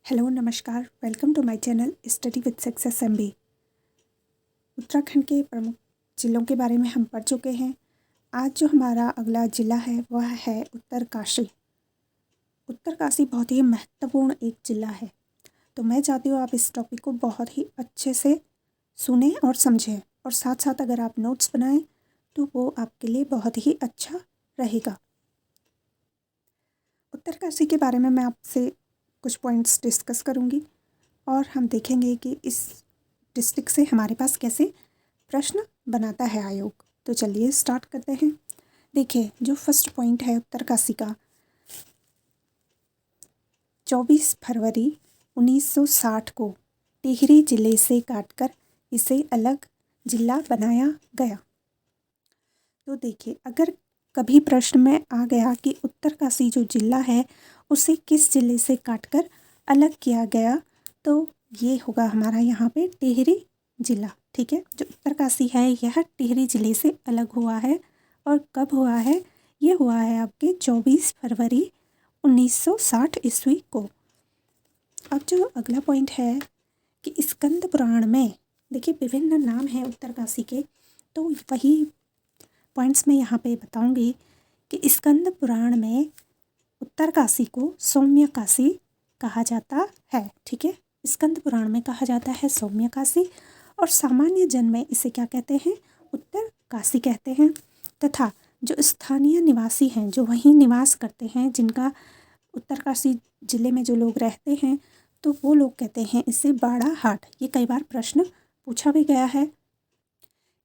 Hello नमस्कार, welcome to my channel study with success MB. Uttarakhand के प्रमुख ज़िलों के बारे में हम पढ़ चुके हैं। आज जो हमारा अगला ज़िला है वह है उत्तरकाशी। उत्तरकाशी बहुत ही महत्वपूर्ण एक ज़िला है, तो मैं चाहती हूँ आप इस टॉपिक को बहुत ही अच्छे से सुने और समझें, और साथ साथ अगर आप नोट्स बनाएं तो वो आपके लिए बहुत ही अच्छा रहेगा। उत्तरकाशी के बारे में मैं आपसे कुछ पॉइंट्स डिस्कस करूँगी और हम देखेंगे कि इस डिस्ट्रिक्ट से हमारे पास कैसे प्रश्न बनाता है आयोग। तो चलिए स्टार्ट करते हैं। देखिए, जो फर्स्ट पॉइंट है उत्तरकाशी का, 24 फरवरी 1960 को टिहरी जिले से काटकर इसे अलग जिला बनाया गया। तो देखिए, अगर कभी प्रश्न में आ गया कि उत्तरकाशी जो जिला है उसे किस जिले से काटकर अलग किया गया, तो ये होगा हमारा यहाँ पे टिहरी जिला। ठीक है, जो उत्तरकाशी है यह टिहरी जिले से अलग हुआ है। और कब हुआ है? ये हुआ है आपके 24 फरवरी 1960 ईस्वी को। अब जो अगला पॉइंट है कि स्कंद पुराण में, देखिए विभिन्न नाम हैं उत्तरकाशी के, तो वही पॉइंट्स मैं यहाँ पे बताऊँगी कि स्कंद पुराण में उत्तरकाशी को सौम्यकाशी कहा जाता है। ठीक है, स्कंद पुराण में कहा जाता है सौम्यकाशी, और सामान्य जन में इसे क्या कहते हैं? उत्तरकाशी कहते हैं। तथा जो स्थानीय निवासी हैं, जो वहीं निवास करते हैं, जिनका उत्तरकाशी ज़िले में जो लोग रहते हैं, तो वो लोग कहते हैं इसे बाड़ाहाट। ये कई बार प्रश्न पूछा भी गया है।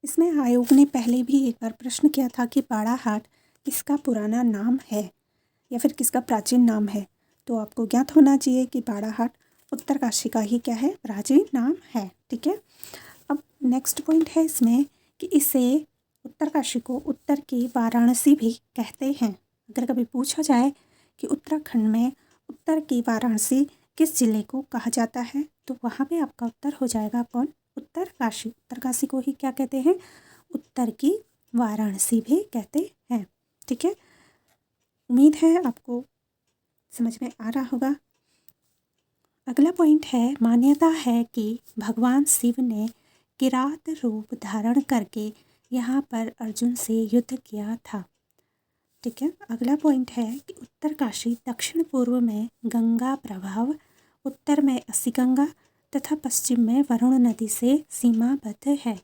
इसमें आयोग ने पहले भी एक बार प्रश्न किया था कि बाड़ाहाट किसका पुराना नाम है या फिर किसका प्राचीन नाम है। तो आपको ज्ञात होना चाहिए कि बाड़ाहाट उत्तरकाशी का ही क्या है? प्राचीन नाम है। ठीक है, अब नेक्स्ट पॉइंट है इसमें कि इसे उत्तरकाशी को उत्तर की वाराणसी भी कहते हैं। अगर कभी पूछा जाए कि उत्तराखंड में उत्तर की वाराणसी किस जिले को कहा जाता है, तो वहाँ पे आपका उत्तर हो जाएगा कौन? उत्तरकाशी। उत्तरकाशी को ही क्या कहते हैं? उत्तर की वाराणसी भी कहते हैं। ठीक है, उम्मीद है आपको समझ में आ रहा होगा। अगला पॉइंट है, मान्यता है कि भगवान शिव ने किरात रूप धारण करके यहाँ पर अर्जुन से युद्ध किया था। ठीक है, अगला पॉइंट है कि उत्तरकाशी दक्षिण पूर्व में गंगा प्रभाव, उत्तर में अस्सी-गंगा तथा पश्चिम में वरुण नदी से सीमाबद्ध है।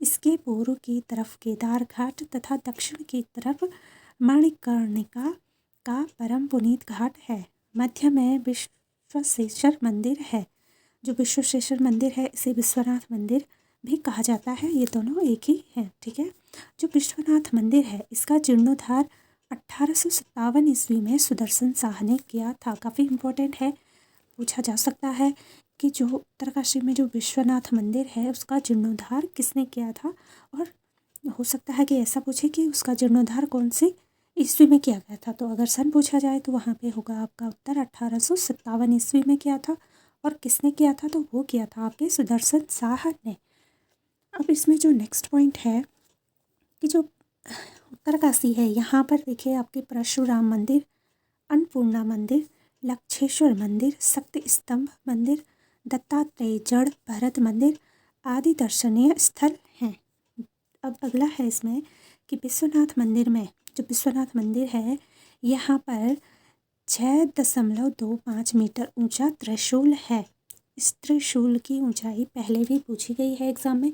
इसके पूर्व की तरफ केदार घाट तथा दक्षिण की तरफ मणिकर्णिका का परम पुनीत घाट है। मध्य में विश्वेश्वर मंदिर है। जो विश्वेश्वर मंदिर है इसे विश्वनाथ मंदिर भी कहा जाता है। ये दोनों एक ही हैं। ठीक है, जो विश्वनाथ मंदिर है इसका जीर्णोद्धार 1857 ईस्वी में सुदर्शन शाह ने किया था। काफ़ी इम्पोर्टेंट है, पूछा जा सकता है कि जो उत्तरकाशी में जो विश्वनाथ मंदिर है उसका जीर्णोद्धार किसने किया था, और हो सकता है कि ऐसा पूछे कि उसका जीर्णोद्धार कौन सी ईस्वी में किया गया था। तो अगर सन पूछा जाए तो वहाँ पे होगा आपका उत्तर 1857 ईस्वी में किया था। और किसने किया था? तो वो किया था आपके सुदर्शन शाह ने। अब इसमें जो नेक्स्ट पॉइंट है कि जो उत्तरकाशी है यहाँ पर देखिए आपके परशुराम मंदिर, अन्नपूर्णा मंदिर, लक्षेश्वर मंदिर, शक्ति स्तंभ मंदिर, दत्तात्रेय जड़ भरत मंदिर आदि दर्शनीय स्थल हैं। अब अगला है इसमें कि विश्वनाथ मंदिर में, जो विश्वनाथ मंदिर है यहाँ पर 6.25 मीटर ऊंचा त्रिशूल है। इस त्रिशूल की ऊंचाई पहले भी पूछी गई है एग्ज़ाम में,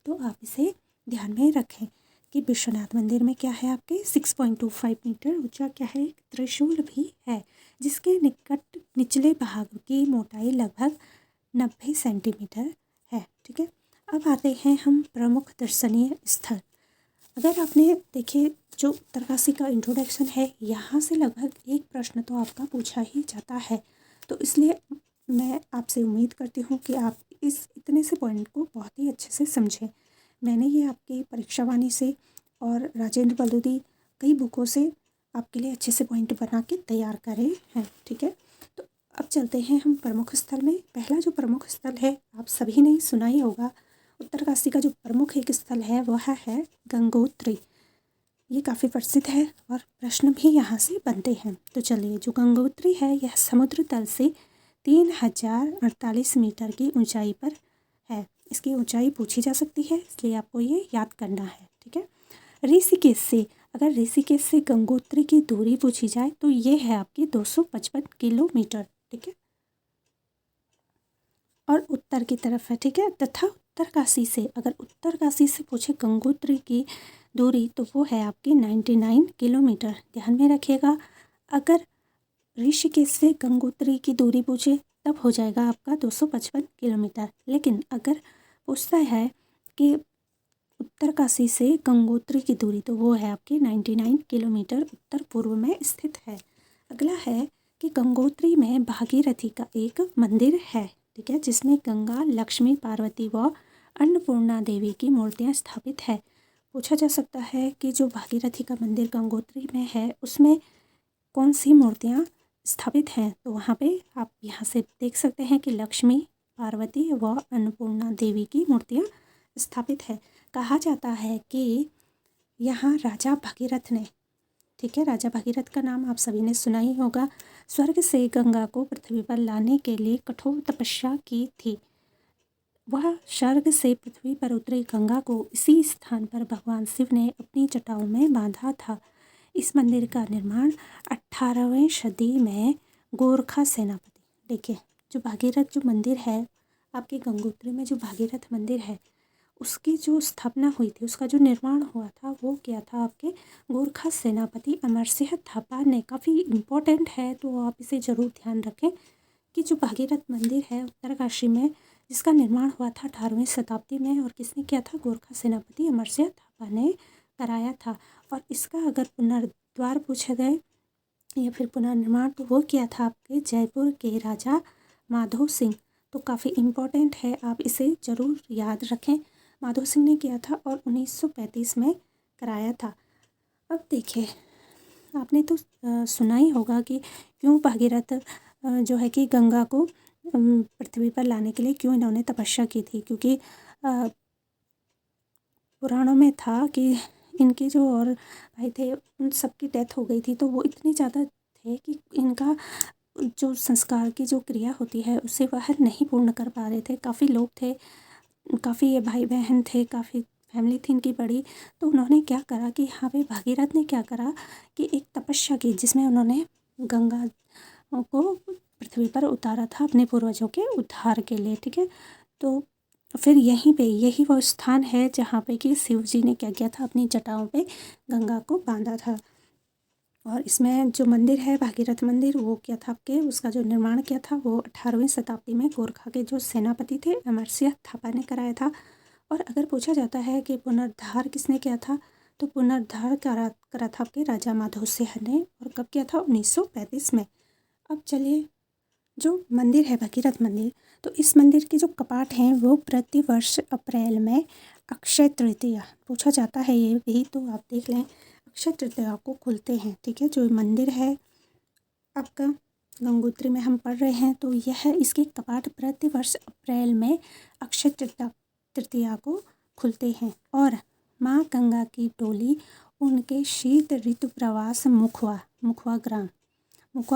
तो आप इसे ध्यान में रखें कि विश्वनाथ मंदिर में क्या है आपके 6.25 मीटर ऊंचा क्या है? त्रिशूल भी है, जिसके निकट निचले भाग की मोटाई लगभग 90 सेंटीमीटर है। ठीक है, अब आते हैं हम प्रमुख दर्शनीय स्थल। अगर आपने देखिए जो उत्तरकाशी का इंट्रोडक्शन है, यहाँ से लगभग एक प्रश्न तो आपका पूछा ही जाता है। तो इसलिए मैं आपसे उम्मीद करती हूँ कि आप इस इतने से पॉइंट को बहुत ही अच्छे से समझें। मैंने ये आपकी परीक्षावाणी से और राजेंद्र बलूदी कई बुकों से आपके लिए अच्छे से पॉइंट बना के तैयार करे हैं। ठीक है, तो अब चलते हैं हम प्रमुख स्थल में। पहला जो प्रमुख स्थल है आप सभी ने सुना ही होगा। उत्तरकाशी का जो प्रमुख एक स्थल है वह है गंगोत्री। ये काफ़ी प्रसिद्ध है और प्रश्न भी यहाँ से बनते हैं। तो चलिए, जो गंगोत्री है यह समुद्र तल से 3048 मीटर की ऊंचाई पर है। इसकी ऊंचाई पूछी जा सकती है, इसलिए आपको ये याद करना है। ठीक है। ऋषिकेश से, अगर ऋषिकेश से गंगोत्री की दूरी पूछी जाए तो ये है आपकी 255 किलोमीटर। ठीक है, और उत्तर की तरफ है। ठीक है, तथा उत्तरकाशी से, अगर उत्तरकाशी से पूछे गंगोत्री की दूरी तो वो है आपकी 99 किलोमीटर। ध्यान में रखिएगा, अगर ऋषिकेश से गंगोत्री की दूरी पूछे तब हो जाएगा आपका 255 किलोमीटर। लेकिन अगर पूछता है कि उत्तरकाशी से गंगोत्री की दूरी तो वो है आपकी 99 किलोमीटर उत्तर पूर्व में स्थित है। अगला है कि गंगोत्री में भागीरथी का एक मंदिर है। ठीक है, जिसमें गंगा, लक्ष्मी, पार्वती व अन्नपूर्णा देवी की मूर्तियां स्थापित है। पूछा जा सकता है कि जो भागीरथी का मंदिर गंगोत्री में है उसमें कौन सी मूर्तियां स्थापित हैं, तो वहाँ पे आप यहाँ से देख सकते हैं कि लक्ष्मी, पार्वती व अन्नपूर्णा देवी की मूर्तियां स्थापित है। कहा जाता है कि यहाँ राजा भगीरथ ने, ठीक है, राजा भगीरथ का नाम आप सभी ने सुना ही होगा, स्वर्ग से गंगा को पृथ्वी पर लाने के लिए कठोर तपस्या की थी। वह स्वर्ग से पृथ्वी पर उतरी गंगा को इसी स्थान पर भगवान शिव ने अपनी जटाओं में बांधा था। इस मंदिर का निर्माण 18वीं सदी में गोरखा सेनापति, देखिए जो भागीरथ जो मंदिर है आपके गंगोत्री में, जो भागीरथ मंदिर है उसकी जो स्थापना हुई थी, उसका जो निर्माण हुआ था वो क्या था, आपके गोरखा सेनापति अमरसिंह थापा ने। काफ़ी इम्पोर्टेंट है, तो आप इसे ज़रूर ध्यान रखें कि जो भागीरथ मंदिर है उत्तरकाशी में, जिसका निर्माण हुआ था 18वीं शताब्दी में, और किसने किया था, गोरखा सेनापति अमरसिंह थापा ने कराया था। और इसका अगर पुनर्द्वार पूछा जाए या फिर पुनर्निर्माण तो वो किया था आपके जयपुर के राजा माधो सिंह। तो काफ़ी इम्पोर्टेंट है, आप इसे ज़रूर याद रखें। माधो सिंह ने किया था और 1935 में कराया था। अब देखिए, आपने तो सुना ही होगा कि क्यों भागीरथ जो है कि गंगा को पृथ्वी पर लाने के लिए क्यों इन्होंने तपस्या की थी, क्योंकि पुराणों में था कि इनके जो और भाई थे उन सबकी डेथ हो गई थी, तो वो इतने ज़्यादा थे कि इनका जो संस्कार की जो क्रिया होती है उसे वह नहीं पूर्ण कर पा रहे थे। काफ़ी लोग थे, काफ़ी ये भाई बहन थे, काफ़ी फैमिली थी इनकी बड़ी। तो उन्होंने क्या करा कि यहाँ पे भागीरथ ने क्या करा कि एक तपस्या की, जिसमें उन्होंने गंगा को पृथ्वी पर उतारा था अपने पूर्वजों के उद्धार के लिए। ठीक है, तो फिर यहीं पे यही वो स्थान है जहाँ पे कि शिव जी ने क्या किया था, अपनी जटाओं पे गंगा को बांधा था। और इसमें जो मंदिर है भागीरथ मंदिर, वो क्या था आपके, उसका जो निर्माण किया था वो 18वीं शताब्दी में गोरखा के जो सेनापति थे अमरसिंह थापा ने कराया था। और अगर पूछा जाता है कि पुनरुद्धार किसने किया था, तो पुनरुद्धार करा था आपके राजा माधो सिंह ने। और कब किया था, 1935 में। अब चलिए, जो मंदिर है भगीरथ मंदिर, तो इस मंदिर के जो कपाट हैं वो प्रतिवर्ष अप्रैल में अक्षय तृतीया पूछा जाता है, ये भी तो आप देख लें, अक्षय तृतीया को खुलते हैं। ठीक है, जो मंदिर है आपका गंगोत्री में हम पढ़ रहे हैं, तो यह इसके कपाट प्रतिवर्ष अप्रैल में अक्षय तृतीया को खुलते हैं। और माँ गंगा की डोली उनके शीत ऋतु प्रवास मुखवा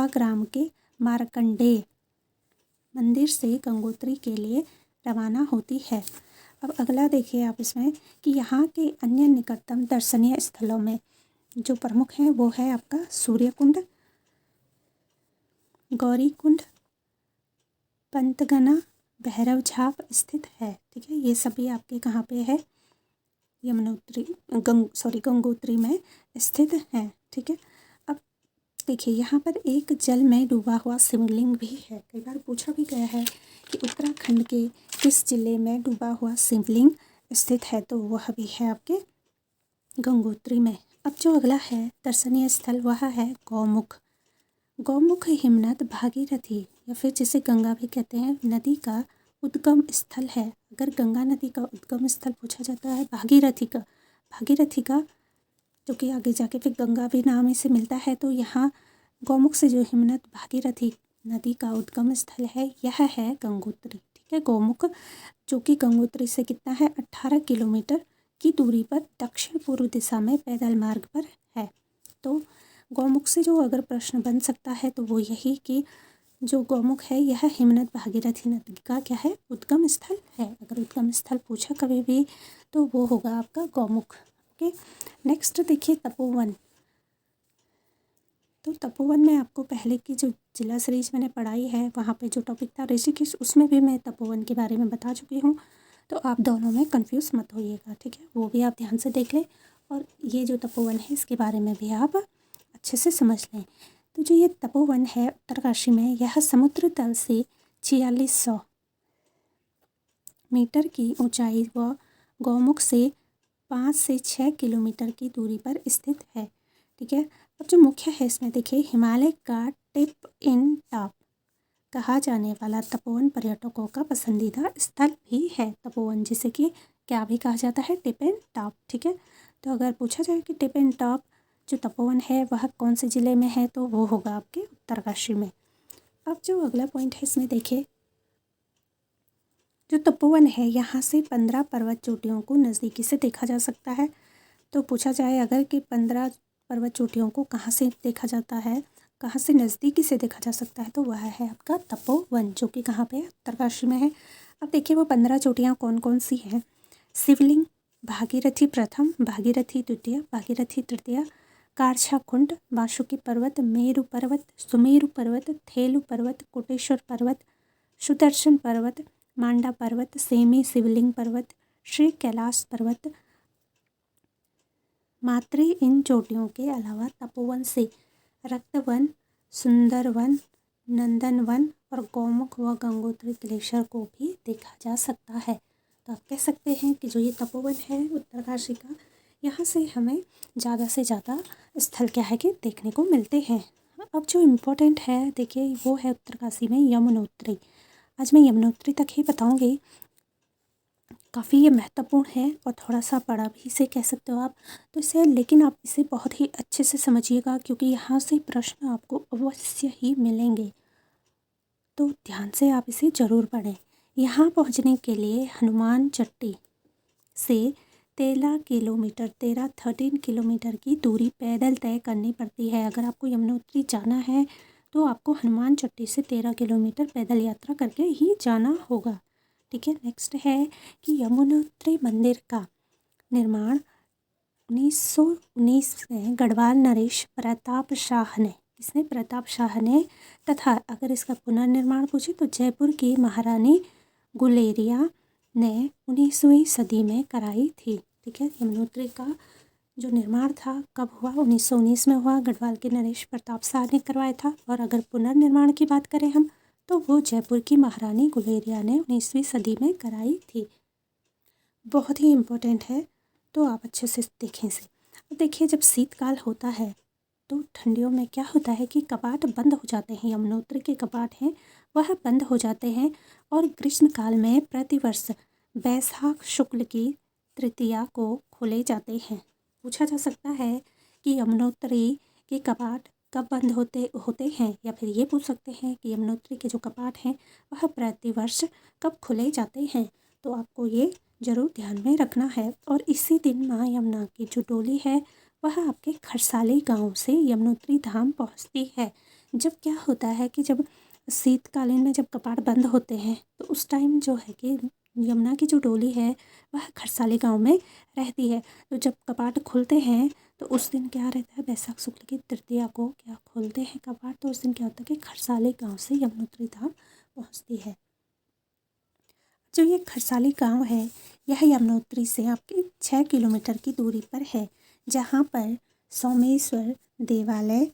ग्राम के मार्कंडेय मंदिर से गंगोत्री के लिए रवाना होती है। अब अगला देखिए आप इसमें कि यहाँ के अन्य निकटतम दर्शनीय स्थलों में जो प्रमुख हैं वो है आपका सूर्य कुंड, गौरी कुंड, पंतगना, भैरव झाप स्थित है। ठीक है, ये सभी आपके कहाँ पे है, गंगोत्री में स्थित है। ठीक है, अब देखिए यहाँ पर एक जल में डूबा हुआ शिवलिंग भी है। कई बार पूछा भी गया है कि उत्तराखंड के किस जिले में डूबा हुआ शिवलिंग स्थित है, तो वह भी है आपके गंगोत्री में। अब जो अगला है दर्शनीय स्थल वह है गौमुख हिमनद भागीरथी, या फिर जिसे गंगा भी कहते हैं, नदी का उद्गम स्थल है। अगर गंगा नदी का उद्गम स्थल पूछा जाता है भागीरथी का जो कि आगे जाके फिर गंगा भी नाम से मिलता है, तो यहाँ गौमुख से जो हिमनद भागीरथी नदी का उद्गम स्थल है यह है गंगोत्री। ठीक है, गौमुख जो कि गंगोत्री से कितना है, 18 किलोमीटर की दूरी पर दक्षिण पूर्व दिशा में पैदल मार्ग पर है। तो गौमुख से जो अगर प्रश्न बन सकता है तो वो यही कि जो गौमुख है यह हिमनद भागीरथी नदी का क्या है, उद्गम स्थल है। अगर उद्गम स्थल पूछा कभी भी तो वो होगा आपका गौमुख। ओके, नेक्स्ट देखिए तपोवन। तो तपोवन में आपको पहले की जो जिला सीरीज मैंने पढ़ाई है वहाँ पे जो टॉपिक था ऋषिकेश, उसमें भी मैं तपोवन के बारे में बता चुकी हूँ। तो आप दोनों में कंफ्यूज मत होइएगा, ठीक है, वो भी आप ध्यान से देख लें। और ये जो तपोवन है इसके बारे में भी आप अच्छे से समझ लें। तो जो ये तपोवन है उत्तरकाशी में, यह समुद्र तल से 4600 मीटर की ऊंचाई व गौमुख से 5 से 6 किलोमीटर की दूरी पर स्थित है, ठीक है। अब जो मुख्य है इसमें देखिए, हिमालय का टिप इन टॉप कहा जाने वाला तपोवन पर्यटकों का पसंदीदा स्थल भी है। तपोवन जिसे कि क्या भी कहा जाता है, टिप इन टॉप, ठीक है। तो अगर पूछा जाए कि टिप इन टॉप जो तपोवन है वह कौन से ज़िले में है, तो वो होगा आपके उत्तरकाशी में। अब जो अगला पॉइंट है इसमें देखिए, जो तपोवन है यहाँ से 15 पर्वत चोटियों को नज़दीकी से देखा जा सकता है। तो पूछा जाए अगर कि 15 पर्वत चोटियों को कहाँ से देखा जाता है, कहाँ से नज़दीकी से देखा जा सकता है, तो वह है आपका तपोवन, जो कि कहाँ पे है, उत्तरकाशी में है। अब देखिए वो 15 चोटियाँ कौन कौन सी हैं। शिवलिंग, भागीरथी प्रथम, भागीरथी द्वितीय, भागीरथी तृतीय, कारछा कुंड, वासुकी पर्वत, मेरु पर्वत, सुमेरु पर्वत, थेलु पर्वत, कोटेश्वर पर्वत, सुदर्शन पर्वत, मांडा पर्वत, सेमी शिवलिंग पर्वत, श्री कैलाश पर्वत। मात्र इन चोटियों के अलावा तपोवन से रक्तवन, सुंदरवन, नंदनवन और गौमुख व गंगोत्री ग्लेशियर को भी देखा जा सकता है। तो आप कह सकते हैं कि जो ये तपोवन है उत्तरकाशी का, यहाँ से हमें ज़्यादा से ज़्यादा स्थल क्या है कि देखने को मिलते हैं। अब जो इम्पोर्टेंट है देखिए वो है उत्तरकाशी में यमुनोत्री। आज मैं यमुनोत्री तक ही बताऊँगी, काफ़ी ये महत्वपूर्ण है और थोड़ा सा बड़ा भी इसे कह सकते हो आप। तो इसे लेकिन आप इसे बहुत ही अच्छे से समझिएगा क्योंकि यहाँ से प्रश्न आपको अवश्य ही मिलेंगे, तो ध्यान से आप इसे ज़रूर पढ़ें। यहाँ पहुँचने के लिए हनुमान चट्टी से 13 किलोमीटर की दूरी पैदल तय करनी पड़ती है। अगर आपको यमुनोत्री जाना है तो आपको हनुमान चट्टी से 13 किलोमीटर पैदल यात्रा करके ही जाना होगा, ठीक है। नेक्स्ट है कि यमुनोत्री मंदिर का निर्माण 1919 में गढ़वाल नरेश प्रताप शाह ने, किसने, प्रताप शाह ने, तथा अगर इसका पुनर्निर्माण पूछे तो जयपुर की महारानी गुलेरिया ने 19वीं सदी में कराई थी, ठीक है। यमुनोत्री का जो निर्माण था कब हुआ, 1919 में हुआ, गढ़वाल के नरेश प्रताप शाह ने करवाया था। और अगर पुनर्निर्माण की बात करें हम तो वो जयपुर की महारानी गुलेरिया ने 19वीं सदी में कराई थी। बहुत ही इम्पोर्टेंट है, तो आप अच्छे से देखें इसे। अब देखिए जब शीतकाल होता है तो ठंडियों में क्या होता है कि कपाट बंद हो जाते हैं, यमुनोत्री के कपाट हैं वह बंद हो जाते हैं। और ग्रीष्मकाल में प्रतिवर्ष बैसाख शुक्ल की तृतीया को खोले जाते हैं। पूछा जा सकता है कि यमुनोत्री के कपाट कब बंद होते हैं, या फिर ये पूछ सकते हैं कि यमुनोत्री के जो कपाट हैं वह प्रतिवर्ष कब खुले जाते हैं। तो आपको ये ज़रूर ध्यान में रखना है। और इसी दिन माँ यमुना की जो डोली है वह आपके खरसाली गांव से यमुनोत्री धाम पहुंचती है। जब क्या होता है कि जब शीतकालीन में जब कपाट बंद होते हैं तो उस टाइम जो है कि यमुना की जो डोली है वह खरसाली गांव में रहती है। तो जब कपाट खुलते हैं तो उस दिन क्या रहता है, बैसाख शुक्ल की तृतीया को क्या खोलते हैं कपाट, तो उस दिन क्या होता है कि खरसाली गांव से यमुनोत्री धाम पहुंचती है। जो ये खरसाली गांव है यह यमुनोत्री से आपके 6 किलोमीटर की दूरी पर है, जहाँ पर सोमेश्वर देवालय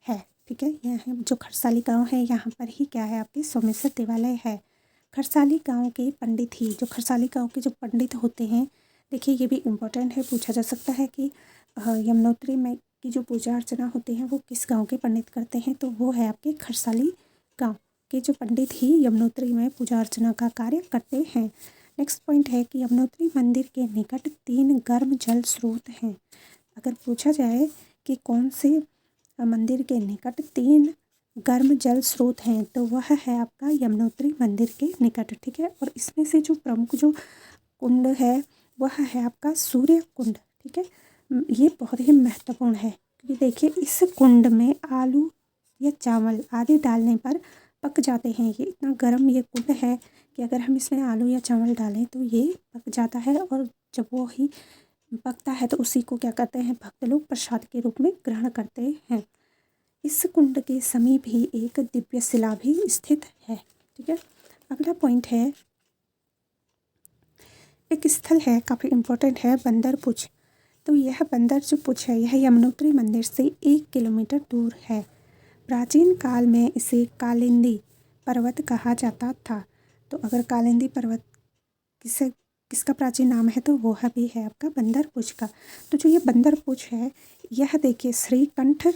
है, ठीक है। यह जो खरसाली गांव है यहाँ पर ही क्या है, आपके सोमेश्वर देवालय है। खरसाली गांव के पंडित ही, जो खरसाली गांव के जो पंडित होते हैं, देखिए ये भी इम्पोर्टेंट है, पूछा जा सकता है कि यमुनोत्री में की जो पूजा अर्चना होती है वो किस गांव के पंडित करते हैं, तो वो है आपके खरसाली गांव के जो पंडित ही यमुनोत्री में पूजा अर्चना का कार्य करते हैं। नेक्स्ट पॉइंट है कि यमुनोत्री मंदिर के निकट 3 गर्म जल स्रोत हैं। अगर पूछा जाए कि कौन से मंदिर के निकट 3 गर्म जल स्रोत हैं तो वह है आपका यमुनोत्री मंदिर के निकट, ठीक है। और इसमें से जो प्रमुख जो कुंड है वह है आपका सूर्य कुंड, ठीक है। ये बहुत ही महत्वपूर्ण है क्योंकि देखिए इस कुंड में आलू या चावल आदि डालने पर पक जाते हैं। ये इतना गर्म ये कुंड है कि अगर हम इसमें आलू या चावल डालें तो ये पक जाता है, और जब वो ही पकता है तो उसी को क्या करते हैं भक्त लोग प्रसाद के रूप में ग्रहण करते हैं। इस कुंड के समीप ही एक दिव्य शिला भी स्थित है। ठीक है, अगला पॉइंट है, एक स्थल है काफ़ी इम्पोर्टेंट है, बंदर पुछ। तो यह बंदर जो पुछ है यह यमुनोत्री मंदिर से 1 किलोमीटर दूर है। प्राचीन काल में इसे कालिंदी पर्वत कहा जाता था। तो अगर कालिंदी पर्वत किसका प्राचीन नाम है तो वो भी है आपका बंदर पुछ का। तो जो ये बंदर पुछ है यह देखिए श्रीकंठ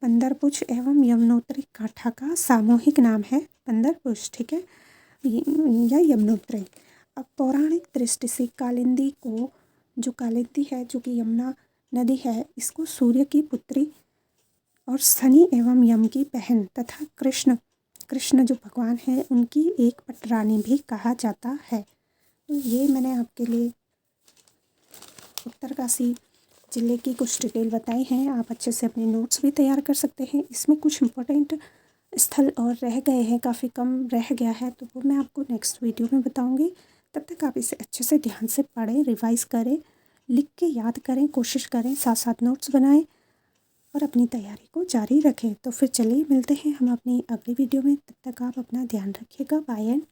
बंदर पुछ एवं यमुनोत्री काठा का सामूहिक नाम है बंदर पुछ। ठीक है, या यमुनोत्री। अब पौराणिक दृष्टि से कालिंदी को, जो कालिंदी है जो कि यमुना नदी है, इसको सूर्य की पुत्री और शनि एवं यम की बहन तथा कृष्ण जो भगवान है उनकी एक पटरानी भी कहा जाता है। तो ये मैंने आपके लिए उत्तरकाशी ज़िले की कुछ डिटेल बताई हैं। आप अच्छे से अपने नोट्स भी तैयार कर सकते हैं। इसमें कुछ इम्पोर्टेंट स्थल और रह गए हैं, काफ़ी कम रह गया है, तो वो मैं आपको नेक्स्ट वीडियो में बताऊंगी। तब तक आप इसे अच्छे से ध्यान से पढ़ें, रिवाइज़ करें, लिख के याद करें, कोशिश करें, साथ साथ नोट्स बनाएं और अपनी तैयारी को जारी रखें। तो फिर चलिए मिलते हैं हम अपनी अगली वीडियो में। तब तक आप अपना ध्यान रखिएगा। Bye and